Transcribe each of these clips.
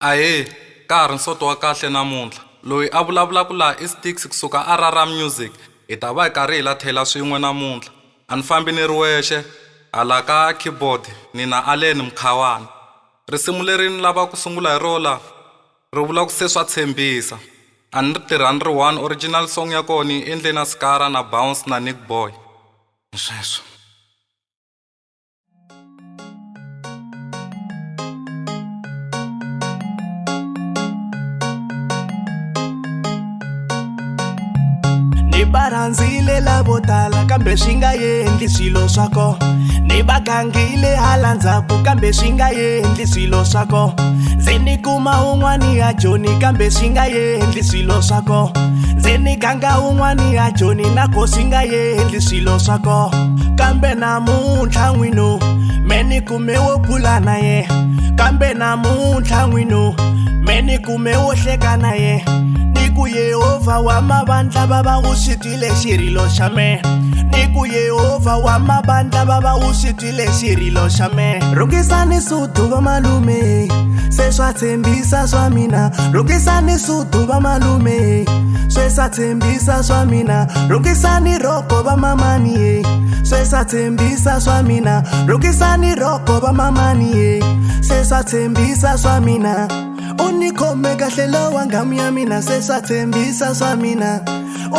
Ahee, ka ha ri nsoto wa kahle namuntlha. Loyi a vulavulaka laha i Sticks kusuka a Music. Hi ta va hi karhi hi lathela swin'we namuntlha. A ni fambi ni ri wexe, hala ka keyboard ni na Allen Mkhawani. Risimu leri ni lava ku sungula hi rola ri vula ku se swa tshembisa. A ni ri tirha ni ri one original song ya kona yi endle na Skara na Bounce na Nick Boy. Sweswo. Ni barandzile lavo tala kambe swi nga endli swilo swa ko. Ni bagangile hala ndzhaku kambe swi nga endli swilo swa ko. Ndzi ni kuma un'wani ya Joni kambe swi nga endli swilo swa ko. Ndzi ni ganga un'wani ya Joni nako swi nga endli swilo swa ko. Kambe namuntlha n'wino me ni kume wo bula na ye. Kambe namuntlha n'wino me ni kume wo hleka na ye. Niku Yehova wa mavandla baba u xitwile xirilo xa me. Niku Yehova wa mavandla baba u xitwile xirilo xa me. Rhungisani sutu va malume, se swa tshembisa swa mina. Rhungisani sutu va malume, se swa tshembisa swa mina. Rhungisani roko va mamani, se swa tshembisa swa mina. Rhungisani roko va mamani, se swa tshembisa swa mina. Unikhome kahle lo wa nghamu ya mina se swa tshembisa swa mina.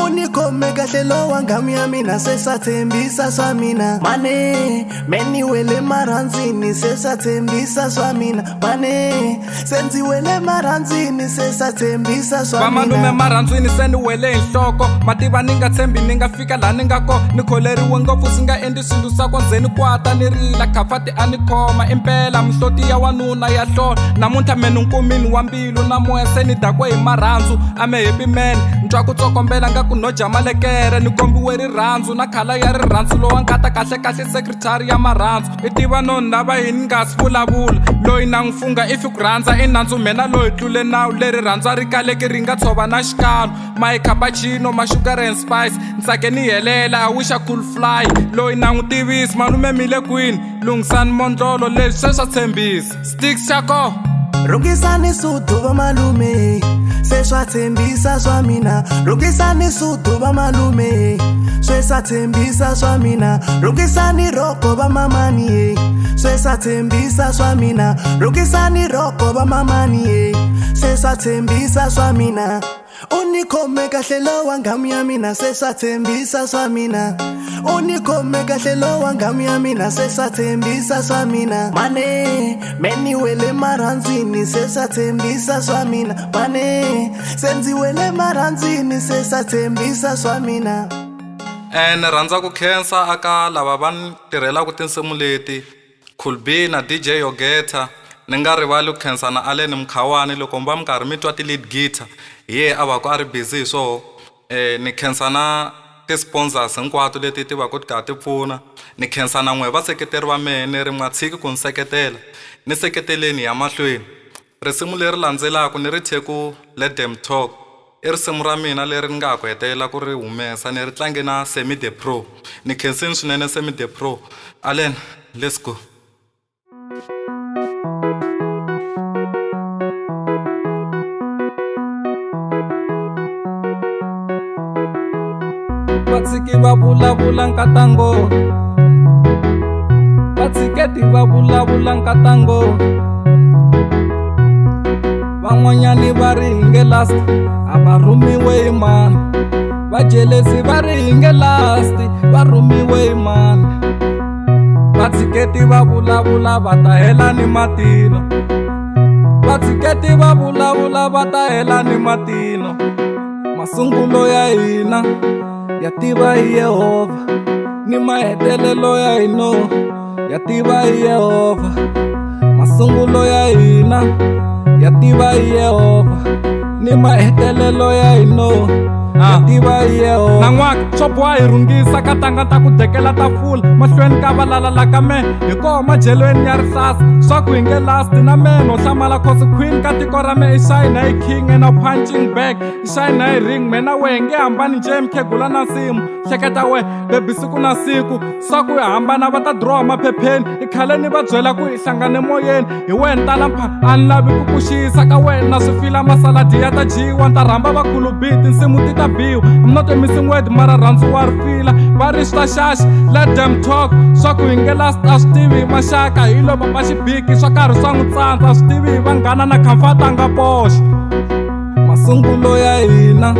Unikhome kahle lo wa nghamu ya mina se swa tshembisa swa mina. Mane meni wele marandzini se swa tshembisa swa mina. Mane senzi wele marandzini se swa tshembisa swa mina. Vamalume marandzini se ni wele hi nhloko. Mativa ni nga tshembi ni nga fika laha ni nga ko. Ni kholeriwe ngopfu swi nga endli swilo swa ko ndzeni kwata ni rila khafati a ni khoma. Impela mihloti ya wanuna ya hlola. Namuntlha me ni nkumini wa mbilu na moya se ni dakwe hi marhandzu. Ame happy man ntwa ku tsokombela nga ku no dya malekere. Ni kombiwe rirhandzu na khala ya rirhandzu lowa nkata kahle kahle secretary ya marhandzu. I tiva noni lava hi ni nga si vulavula. Loyi na n'wi funga if ku rhandza i nandzu mena loyi tlule nawu. Leri rhandza ri kaleke ri nga tshova na xikalo. My cappuccino, my sugar and spice. Ntsake ni helela I wish I could fly. Loyi na n'wi tivisi malume mile kwini. Lungisani mondlolo leswi se swa tshembisa. Sticks chako. Rhungisani sutu va malume, se swa tshembisa swa mina. Rhungisani sutu va malume, se swa tshembisa swa mina. Rhungisani roko va mamani, se swa tshembisa swa mina. Rhungisani roko va mamani, se swa tshembisa swa mina. Unikhome kahle lo wa nghamu ya mina se swa tshembisa swa mina. Unikhome kahle lo wa nghamu ya mina se swa tshembisa swa mina. Mane meni wele marandzini se swa tshembisa swa mina. Mane senzi wele marandzini se swa tshembisa swa mina. Ni rhandza ku khensa aka lava va ni tirhelaka tinsimu leti. Cool B na DJ Yogeta. Ni nga rivali ku khensa na Allen Mkhawani loko mi va mi karhi mi twa ti-lead guitar. Hi ye a va ku a ri busy hi swoho. Ni khensa na ti-sponsors hinkwato leti ti va ku ti karhi ti pfuna. Ni khensa na n'we vaseketeri va mehe ni ri nga tshiki ku ni seketela. Ni seketeleni ya mahlweni. Risimu leri landzelaka ni ri thye ku Let Them Talk. I risimu ra mina leri ni nga ha ku hetelela ku ri humesa ni ri tlange na Semi the Pro. Ni khensini swinene Semi the Pro. Allen, let's go. Vatshiki va vulavula nkatango. Vatshiketi va vulavula nkatango. Van'wanyani va ri hi nge last a va rhumiwe hi mani. Vajelesi va ri hi nge last va rhumiwe hi mani. Vatshiketi va vulavula va ta hela ni matino. Vatshiketi va vulavula va ta hela ni matino. Masungulo ya hina ya tiva hi Yehova, ni mahetelelo ya hina ya tiva hi Yehova. Masungulo ya hina ya tiva hi Yehova, ni mahetelelo ya hina na n'waka swo boha hi rhungisa ka tanga ta ku dekela tafula mahlweni ka valalala ka me hi koho madyelweni ya rihlasa swa ku hi nge lasti na me no hlamala cause queen ka tiko ra me i shine hi king and a punching bag i shine hi ring me na we hi nge hambani nje mkhegula na nsimu hleketa we bebi siku na siku swa ku hi hambana va ta drowa maphepheni i khale ni va byela ku hi hlangane moyeni hi wena talampha a ni lavi ku kuxisa ka wena na swi fila masaladi ya ta dyiwa ni ta rhamba vakulu biti nsimu ti ta biwa I'm not a missing word mara rhandzu wa ri fila va ri swa xaxi let them talk swa ku hi nge last a swi tivi hi maxaka hi lo papa xibiki swa karhi swa n'wi tsandza a swi tivi hi vanghana na khamfata nga poxa masungulo ya hina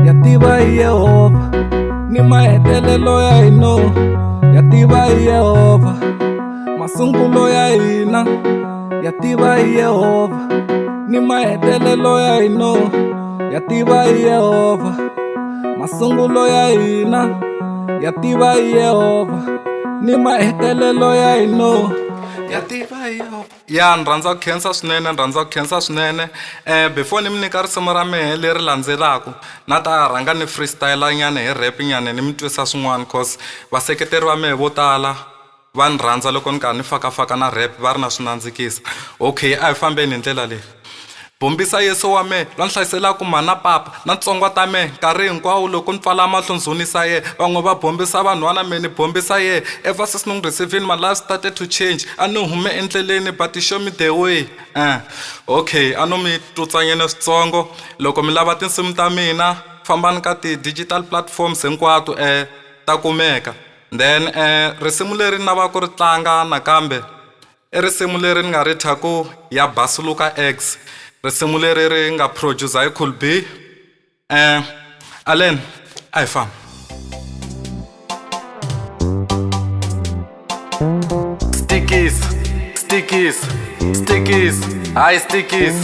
ya tiva hi Yehovha ni mahetelelo ya hina ya tiva hi Yehovha masungulo ya hina ya tiva hi Yehovha ni mahetelelo ya hina ya tiva hi Yehovha masungulo ya hina ya tiva hi Yehovha ni mahetelelo ya hina ya tiva hi Yehovha. Ya ni rhandza ku khensa swinene before ni mi nyika risimu ra mehe leri landzelaka na ta rhanga ni freestyle nyana hi rap nyana ni mi twisa swin'wana cause vaseketeri va mehe vo tala va ni rhandza loko ni karhi ni fakafaka na rap va ri na swinandzikisa okay a hi fambeni hi ndlela leyi bombisa Yesu wa me la ni hlayiselaku mana papa na tsongwa ta me nkarhi hinkwawo loko ni pfala mahlo ndzunisa ye van'we va bombisa vanhwana me ni bombisa ye ever since ni n'wi receivini my life started to change a ni hume endleleni but show me the way okay a no mi tutsanyeni switsongo loko mi lava tinsimu ta mina fambani ka ti-digital platforms hinkwato ta kumeka then risimu leri ni lava ku ri tlanga nakambe i risimu leri ni nga ri thaku ya Basuluka X risimu leri ri nga producer hi Cool B Allen a hi famba stickies hi stickies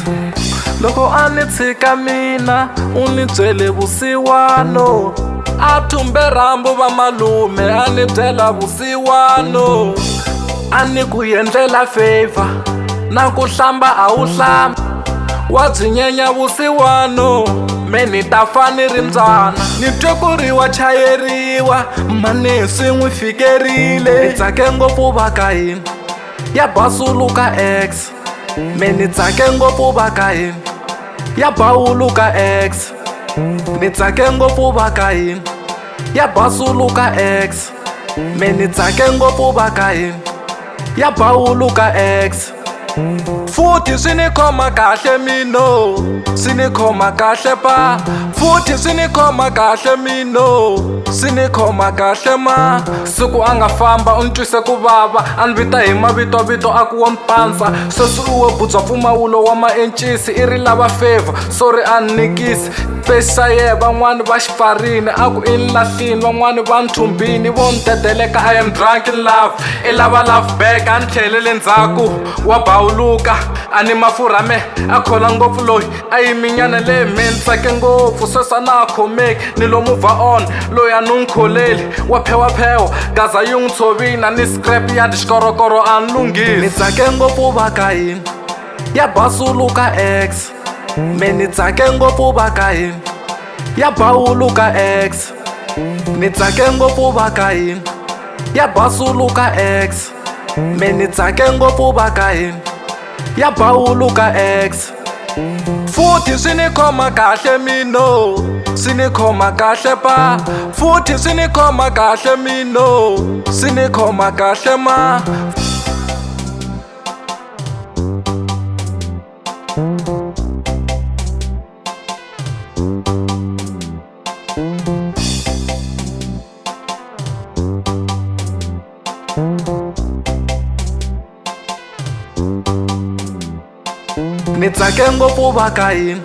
loko a ni tshika mina u ni byele vusiwano a thumbe rambo va malume a ni byela vusiwano a ni ku endlela favor na ku hlamba a wu hlamba wa byi nyenya vusiwano me ni ta fa ni ri mbyana ni twe ku ri wa chayeriwa mani swi n'wi fikerile ni tsake ngopfu va ka hina ya Basuluka X me ni tsake ngopfu va ka hina ya Bawuluka X ni tsake ngopfu va ka hina ya Basuluka X me ni tsake ngopfu va ka hina ya Bawuluka X futhi swi ni khoma kahle mino swi ni khoma kahle pa futhi swi ni khoma kahle mino swi ni khoma kahle ma siku a nga famba u ni twise ku vava a ni vita hi mavito a ku wa mpansa sweswi uwe budzwa mpfumawulo wa maencisi i ri lava favor sorry a ni nikisi pesa ye van'wani va xipfarini a ku i ni lahlini van'wani va nthumbini vo ni dedeleka I am drunk in love i lava love back a ni tlhelele ndzhaku wa Bawuluka a ni mafurha me a khola ngopfu loyi a yiminyana leyi me ni tsake ngopfu sweswi a na a khomeki ni lo move on loyi a ni n'wi kholeli wa phewaphewa gaza yi n'wi tshovini a ni scrap ya xikorokoro a ni lunghisi ni tsake ngopfu va ka hina ya Basuluka X me ni tsake ngopfu va ka hina ya Bawuluka X ni tsake ngopfu va ka hina ya Basuluka X me ni tsake ngopfu va ka hina ya Bawuluka X futhi swi ni khoma kahle mino swi ni khoma kahle pa futhi swi ni khoma kahle mino swi ni khoma kahle ma ni tsake ngopfu va ka hina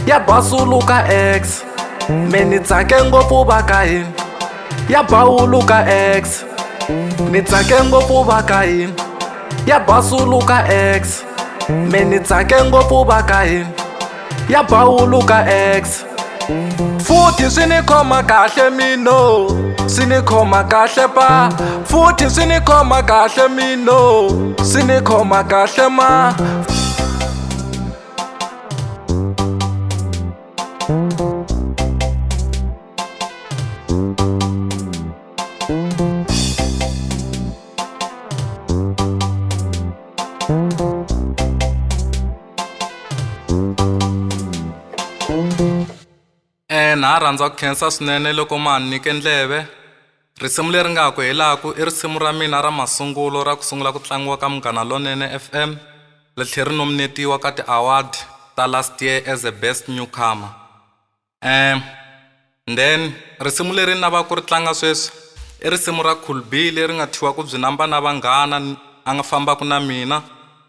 ya Basuluka X me ni tsake ngopfu va ka hina ya Bawuluka X ni tsake ngopfu va ka hina ya Basuluka X me ni tsake ngopfu va ka hina ya Bawuluka X futhi swi ni khoma kahle mino swi ni khoma kahle pa futhi swi ni khoma kahle mino swi ni khoma kahle ma Na ha rhandza ku khensa swinene loko ma ni nyike ndleve. Risimu leri nga ku helaku i risimu ra mina ra masungulo ra ku sungula ku tlangiwa ka Munghana Lonene FM, ri tlhela ri nominetiwa ka ti-award ta last year as a best newcomer. Then risimu leri ni lavaka ku ri tlanga sweswi i risimu ra Cool B leri nga thyiwa ku byi namba na vanghana a nga fambaku na mina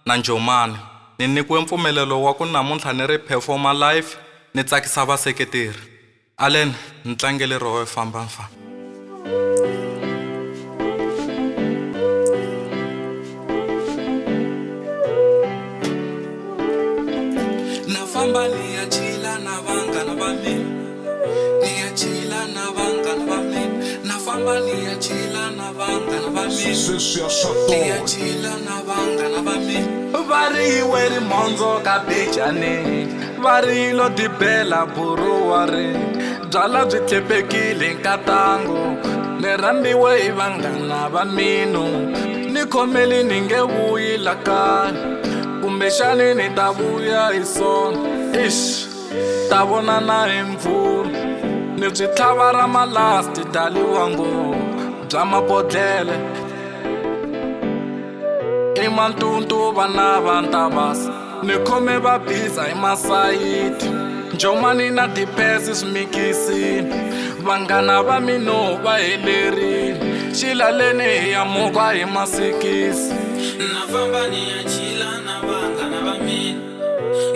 na Njomani. Ni nyikiwe mpfumelelo wa ku namuntlha ni ri performa live ni tsakisa vaseketeri. Allen ni tlangele roho famba. Na famba ni ya chila na vanghana va mina, ni ya chila na vanghana va mina, na famba ni ya chila na vanghana va mina, ni ya chila na vanghana va mina. Va ri yiwe ri mondzo ka Bejane, va ri lo dibela buruwa ri byala byi tlepekile nkatango, ni rambiwe hi vanghana va mino, ni khomeli ni nge vuyi la kaya, kumbexani ni ta vuya hi sona. Ta vonana hi mpfula, ni byi tlhava ra malasti daliwango bya mabodlele, i mantuntu vana va ntavasa, ni khome va bisa hi masayiti, Njomani na tipesi swimikisini, vanghana va mino va helerini, xilaleni hi ya muka hi masikisi. Na famba ni ya chila na vanghana va mina,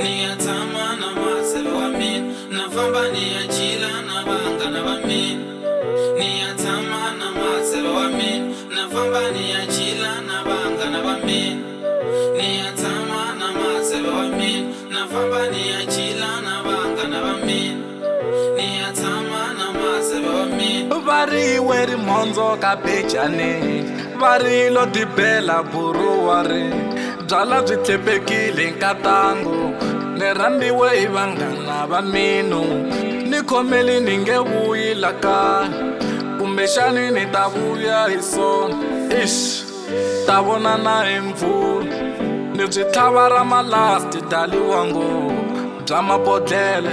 ni ya tshama na maselo wa mina. Na famba ni ya chila na vanghana va mina, ni ya tshama na maselo wa mina. Na famba ni ya chila na vanghana va mina, ni ya tshama na maselo wa mina. Na famba ni ya chila na vanghana va mina, ni ya tshama na maselo wa mina. Va ri yiwe ri mondzo ka Bejane, va ri lo dibela buruwa ri byala byi tlepekile nkatango, ni rambiwe hi vanghana va mino, ni khomeli ni nge vuyi la kaya, kumbexani ni ta vuya hi sona. Ta vonana hi mpfula, ni byi tlhava ra malasti daliwango bya mabodlele,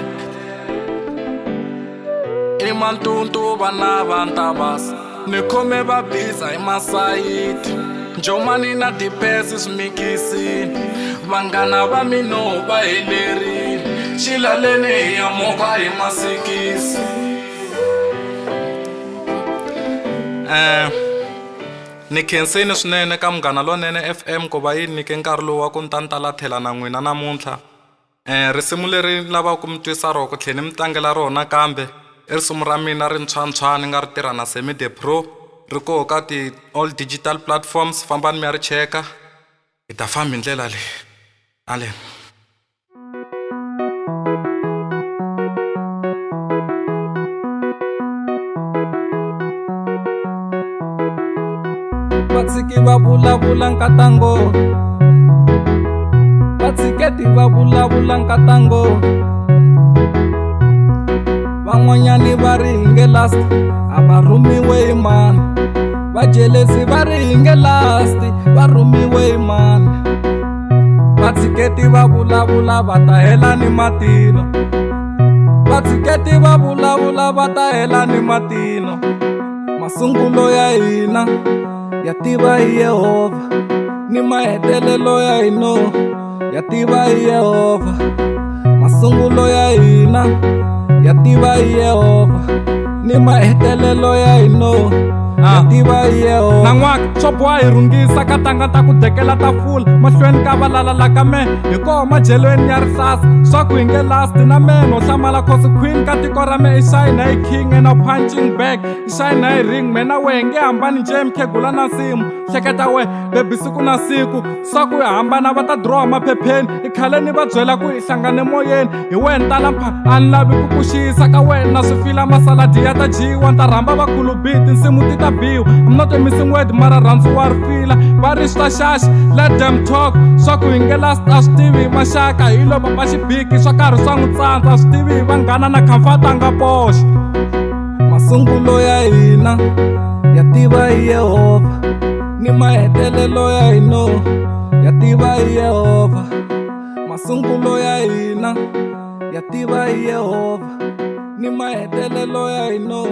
i mantuntu vana va ntavasa, ni khome va bisa hi masayiti, Njomani na tipesi swimikisini, vanghana va mino va helerini, xilaleni hi ya muka hi masikisi. Ni khenseni swinene ka Munghana Lonene FM ku va yi nyike nkarhi lowu wa ku ni ta ni talathela na n'wina namuntlha. Risimu leri ni lavaka ku mi twisa rona ku tlhela ni mi tlangela rona kambe i risimu ra mina rintshwantshwa ni nga ri tirha na Semi the Pro, ri koho ka ti-all digital platforms, fambani mi ya ri cheka. Hi ta famba hi ndlela leyi. Allen. Vatshiki va vulavula nkatango, vatshiketi va vulavula nkatango, van'wanyani va ri hi nge last a va rhumiwe hi mani, vajelesi va ri hi nge last va rhumiwe hi mani, vatshiketi va vulavula va ta hela ni matino, vatshiketi va vulavula va ta hela ni matino. Masungulo ya hina ya tiva hi Yehova, ni mahetelelo ya hina ya tiva hi Yehova. Masungulo ya hina ya tiva hi Yehova, ni mahetelelo ya hina ya tiva hi Yehova. Na n'waka swo boha hi rhungisa ka tanga ta ku dekela tafula, mahlweni ka valalala ka me hi koho majelweni ya rihlasa, swa ku hi nge last na me no hlamala cause queen ka tiko ra me i shine hi king and a punching bag, i shine hi ring. Me na we hi nge hambani nje mkhegula na nsimu, hleketa we bebi siku na siku swa ku hi hambana va ta draw maphepheni, i khale ni va byela ku hi hlangane moyeni, hi wena talampha a ni lavi ku kuxisa ka wena swi fila masaladi ya ta dyiwa, ni ta rhamba vakhulu biti nsimu ti ta biwa. I'm not a missing word mara rhandzu wa ri fila, va ri swa xaxi let them talk, swa ku hi nge last a swi tivi hi maxaka, hi lo papa xibiki swa karhi swa n'wi tsandza, a swi tivi hi vanghana na khamfata nga poxa. Masungulo ya hina ya tiva hi Yehova, ni mahetelelo ya hina ya tiva hi Yehova. masungulo ya hina ya tiva hi Yehova ni mahetelelo ya hina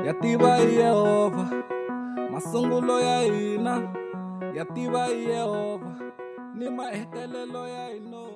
ya tiva hi Yehova masungulo ya hina ya tiva hi Yehova ni mahetelelo ya hina